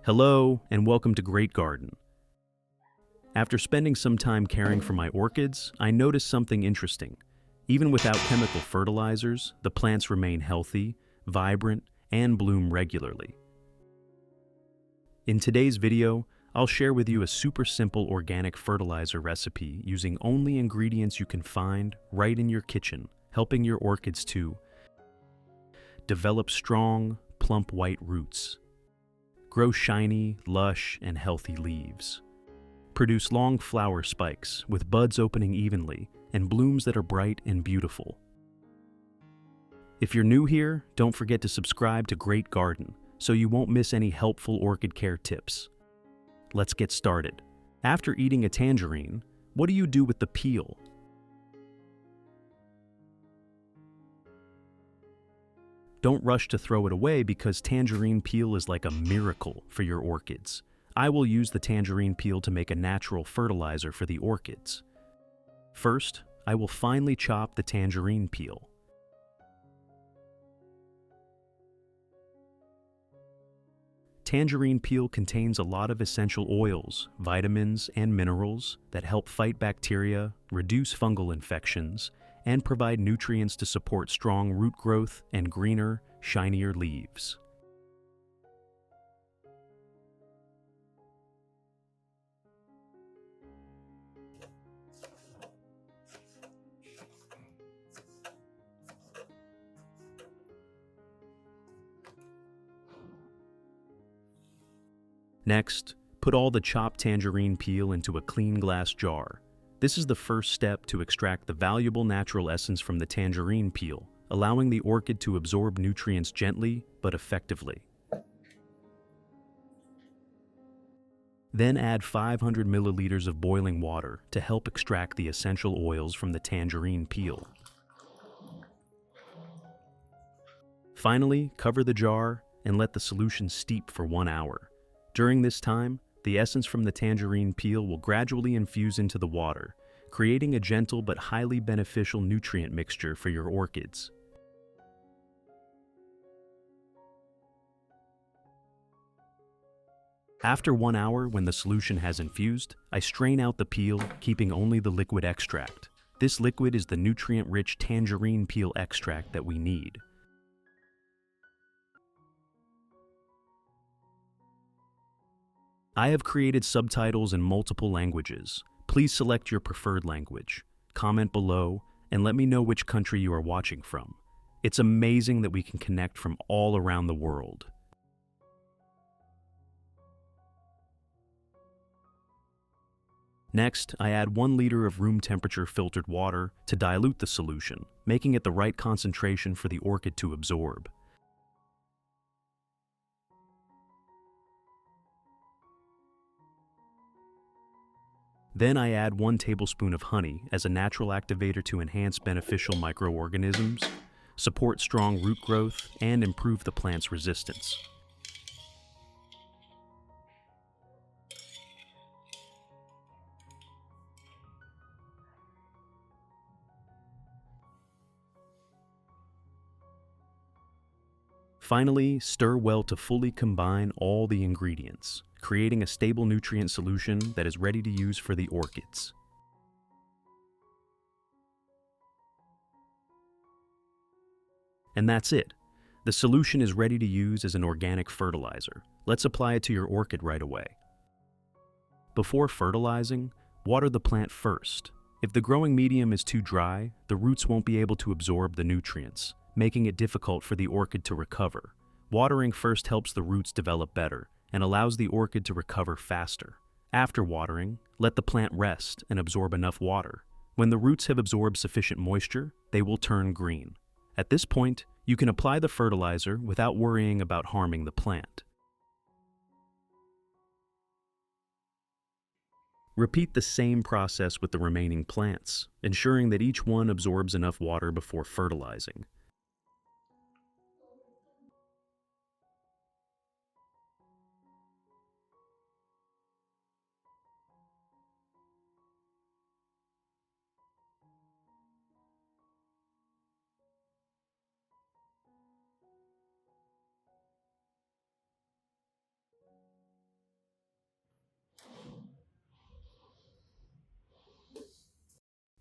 Hello, and welcome to Great Garden. After spending some time caring for my orchids, I noticed something interesting. Even without chemical fertilizers, the plants remain healthy, vibrant, and bloom regularly. In today's video, I'll share with you a super simple organic fertilizer recipe using only ingredients you can find right in your kitchen, helping your orchids to develop strong, plump white roots, grow shiny, lush, and healthy leaves, produce long flower spikes with buds opening evenly and blooms that are bright and beautiful. If you're new here, don't forget to subscribe to Great Garden so you won't miss any helpful orchid care tips. Let's get started. After eating a tangerine, what do you do with the peel? Don't rush to throw it away because tangerine peel is like a miracle for your orchids. I will use the tangerine peel to make a natural fertilizer for the orchids. First, I will finely chop the tangerine peel. Tangerine peel contains a lot of essential oils, vitamins, and minerals that help fight bacteria, reduce fungal infections, and provide nutrients to support strong root growth and greener, shinier leaves. Next, put all the chopped tangerine peel into a clean glass jar. This is the first step to extract the valuable natural essence from the tangerine peel, allowing the orchid to absorb nutrients gently but effectively. Then add 500 milliliters of boiling water to help extract the essential oils from the tangerine peel. Finally, cover the jar and let the solution steep for 1 hour. During this time, the essence from the tangerine peel will gradually infuse into the water, creating a gentle but highly beneficial nutrient mixture for your orchids. After 1 hour, when the solution has infused, I strain out the peel, keeping only the liquid extract. This liquid is the nutrient-rich tangerine peel extract that we need. I have created subtitles in multiple languages. Please select your preferred language. Comment below and let me know which country you are watching from. It's amazing that we can connect from all around the world. Next, I add 1 liter of room temperature filtered water to dilute the solution, making it the right concentration for the orchid to absorb. Then I add 1 tablespoon of honey as a natural activator to enhance beneficial microorganisms, support strong root growth, and improve the plant's resistance. Finally, stir well to fully combine all the ingredients, creating a stable nutrient solution that is ready to use for the orchids. And that's it. The solution is ready to use as an organic fertilizer. Let's apply it to your orchid right away. Before fertilizing, water the plant first. If the growing medium is too dry, the roots won't be able to absorb the nutrients, making it difficult for the orchid to recover. Watering first helps the roots develop better and allows the orchid to recover faster. After watering, let the plant rest and absorb enough water. When the roots have absorbed sufficient moisture, they will turn green. At this point, you can apply the fertilizer without worrying about harming the plant. Repeat the same process with the remaining plants, ensuring that each one absorbs enough water before fertilizing.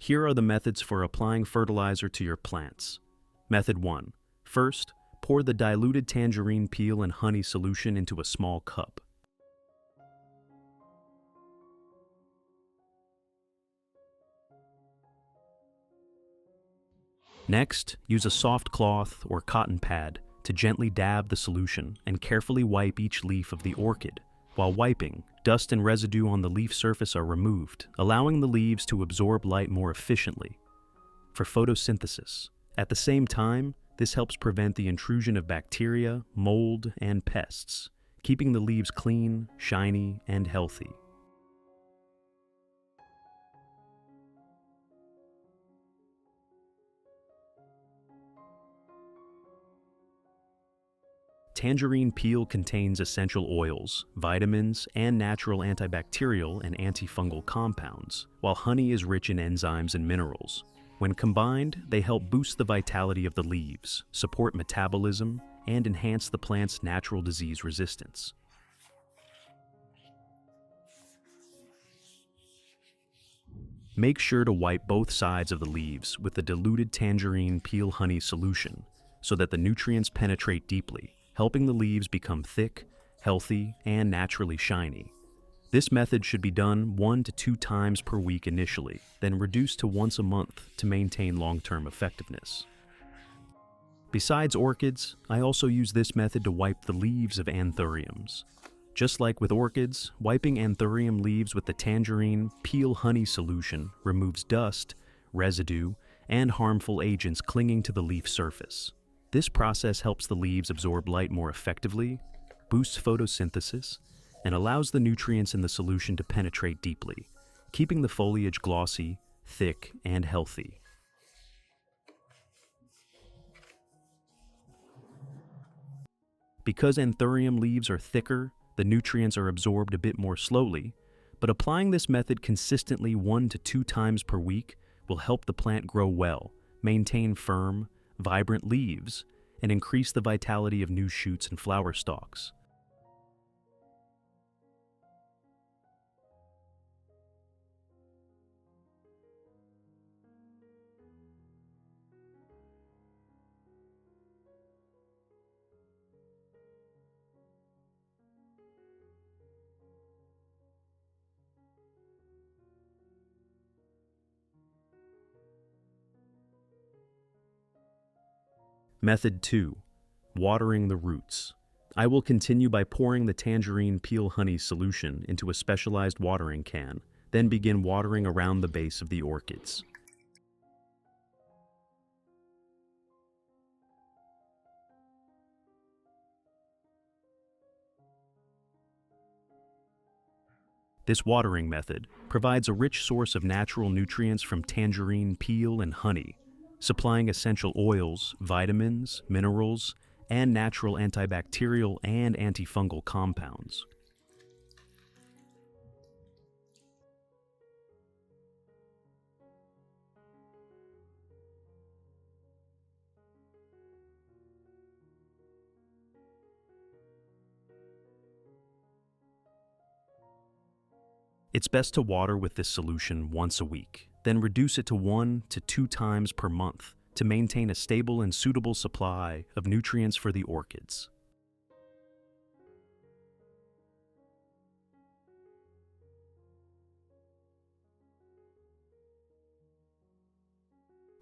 Here are the methods for applying fertilizer to your plants. Method 1. First, pour the diluted tangerine peel and honey solution into a small cup. Next, use a soft cloth or cotton pad to gently dab the solution and carefully wipe each leaf of the orchid. While wiping, dust and residue on the leaf surface are removed, allowing the leaves to absorb light more efficiently for photosynthesis. At the same time, this helps prevent the intrusion of bacteria, mold, and pests, keeping the leaves clean, shiny, and healthy. Tangerine peel contains essential oils, vitamins, and natural antibacterial and antifungal compounds, while honey is rich in enzymes and minerals. When combined, they help boost the vitality of the leaves, support metabolism, and enhance the plant's natural disease resistance. Make sure to wipe both sides of the leaves with the diluted tangerine peel honey solution so that the nutrients penetrate deeply, helping the leaves become thick, healthy, and naturally shiny. This method should be done 1 to 2 times per week initially, then reduced to once a month to maintain long-term effectiveness. Besides orchids, I also use this method to wipe the leaves of anthuriums. Just like with orchids, wiping anthurium leaves with the tangerine peel honey solution removes dust, residue, and harmful agents clinging to the leaf surface. This process helps the leaves absorb light more effectively, boosts photosynthesis, and allows the nutrients in the solution to penetrate deeply, keeping the foliage glossy, thick, and healthy. Because anthurium leaves are thicker, the nutrients are absorbed a bit more slowly, but applying this method consistently 1 to 2 times per week will help the plant grow well, maintain firm, vibrant leaves, and increase the vitality of new shoots and flower stalks. Method 2. Watering the roots. I will continue by pouring the tangerine peel honey solution into a specialized watering can, then begin watering around the base of the orchids. This watering method provides a rich source of natural nutrients from tangerine peel and honey, supplying essential oils, vitamins, minerals, and natural antibacterial and antifungal compounds. It's best to water with this solution once a week, then reduce it to 1 to 2 times per month to maintain a stable and suitable supply of nutrients for the orchids.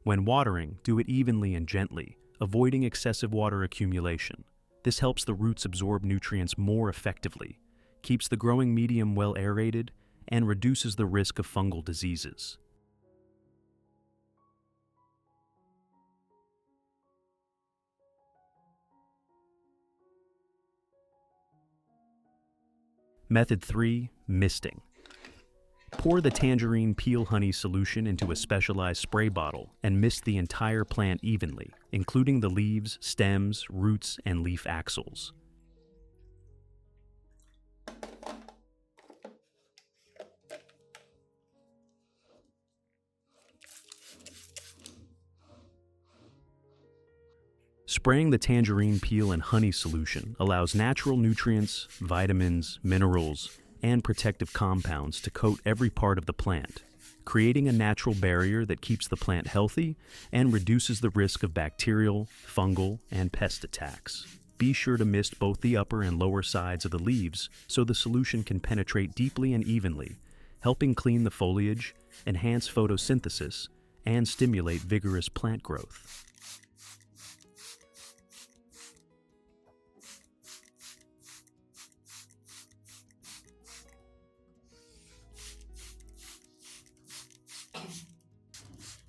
When watering, do it evenly and gently, avoiding excessive water accumulation. This helps the roots absorb nutrients more effectively, keeps the growing medium well aerated, and reduces the risk of fungal diseases. Method 3. Misting. Pour the tangerine peel honey solution into a specialized spray bottle and mist the entire plant evenly, including the leaves, stems, roots, and leaf axils. Spraying the tangerine peel and honey solution allows natural nutrients, vitamins, minerals, and protective compounds to coat every part of the plant, creating a natural barrier that keeps the plant healthy and reduces the risk of bacterial, fungal, and pest attacks. Be sure to mist both the upper and lower sides of the leaves so the solution can penetrate deeply and evenly, helping clean the foliage, enhance photosynthesis, and stimulate vigorous plant growth.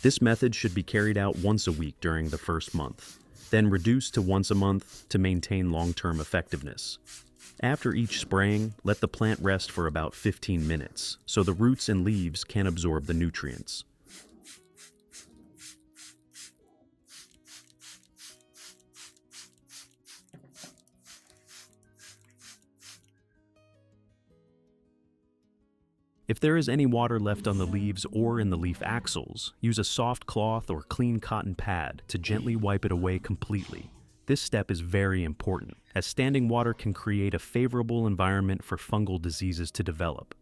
This method should be carried out once a week during the first month, then reduced to once a month to maintain long-term effectiveness. After each spraying, let the plant rest for about 15 minutes so the roots and leaves can absorb the nutrients. If there is any water left on the leaves or in the leaf axils, use a soft cloth or clean cotton pad to gently wipe it away completely. This step is very important, as standing water can create a favorable environment for fungal diseases to develop.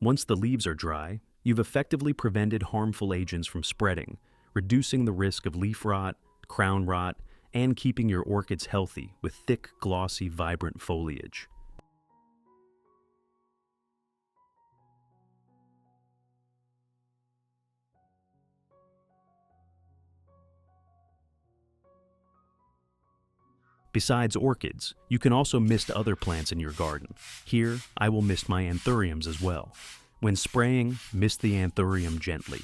Once the leaves are dry, you've effectively prevented harmful agents from spreading, reducing the risk of leaf rot, crown rot, and keeping your orchids healthy with thick, glossy, vibrant foliage. Besides orchids, you can also mist other plants in your garden. Here, I will mist my anthuriums as well. When spraying, mist the anthurium gently.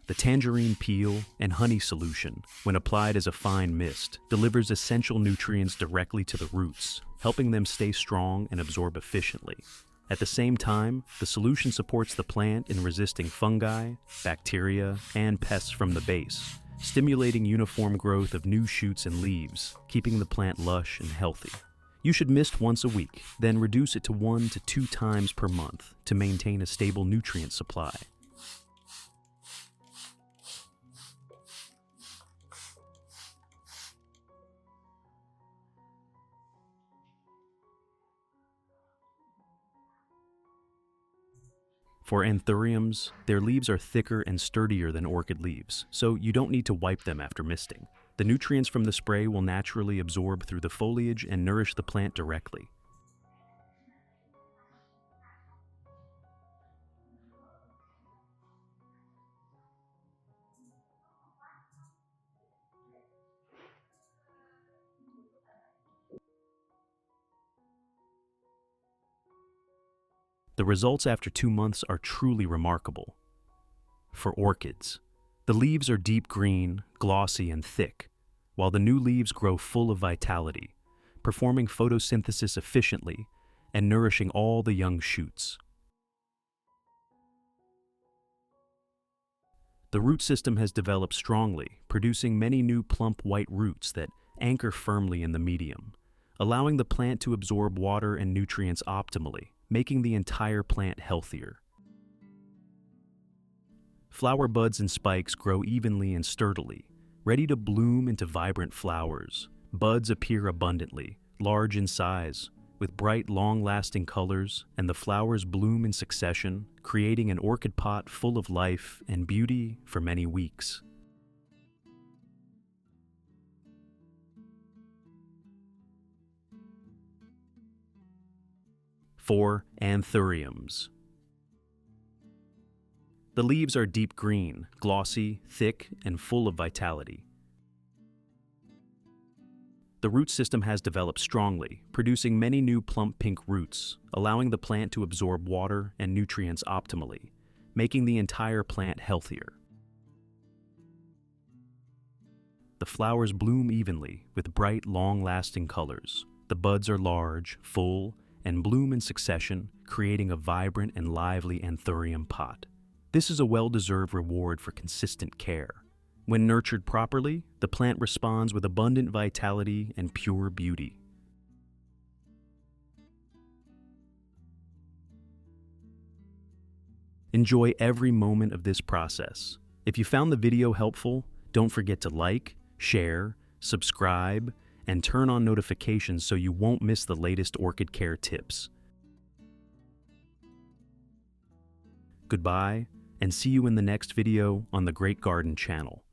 The tangerine peel and honey solution, when applied as a fine mist, delivers essential nutrients directly to the roots, helping them stay strong and absorb efficiently. At the same time, the solution supports the plant in resisting fungi, bacteria, and pests from the base, stimulating uniform growth of new shoots and leaves, keeping the plant lush and healthy. You should mist once a week, then reduce it to 1 to 2 times per month to maintain a stable nutrient supply. For anthuriums, their leaves are thicker and sturdier than orchid leaves, so you don't need to wipe them after misting. The nutrients from the spray will naturally absorb through the foliage and nourish the plant directly. The results after 2 months are truly remarkable. For orchids, the leaves are deep green, glossy, and thick, while the new leaves grow full of vitality, performing photosynthesis efficiently and nourishing all the young shoots. The root system has developed strongly, producing many new plump white roots that anchor firmly in the medium, allowing the plant to absorb water and nutrients optimally, making the entire plant healthier. Flower buds and spikes grow evenly and sturdily, ready to bloom into vibrant flowers. Buds appear abundantly, large in size, with bright, long-lasting colors, and the flowers bloom in succession, creating an orchid pot full of life and beauty for many weeks. For anthuriums. The leaves are deep green, glossy, thick, and full of vitality. The root system has developed strongly, producing many new plump pink roots, allowing the plant to absorb water and nutrients optimally, making the entire plant healthier. The flowers bloom evenly with bright, long-lasting colors. The buds are large, full, and bloom in succession, creating a vibrant and lively anthurium pot. This is a well-deserved reward for consistent care. When nurtured properly, the plant responds with abundant vitality and pure beauty. Enjoy every moment of this process. If you found the video helpful, don't forget to like, share, subscribe, and turn on notifications so you won't miss the latest orchid care tips. Goodbye, and see you in the next video on the Great Garden channel.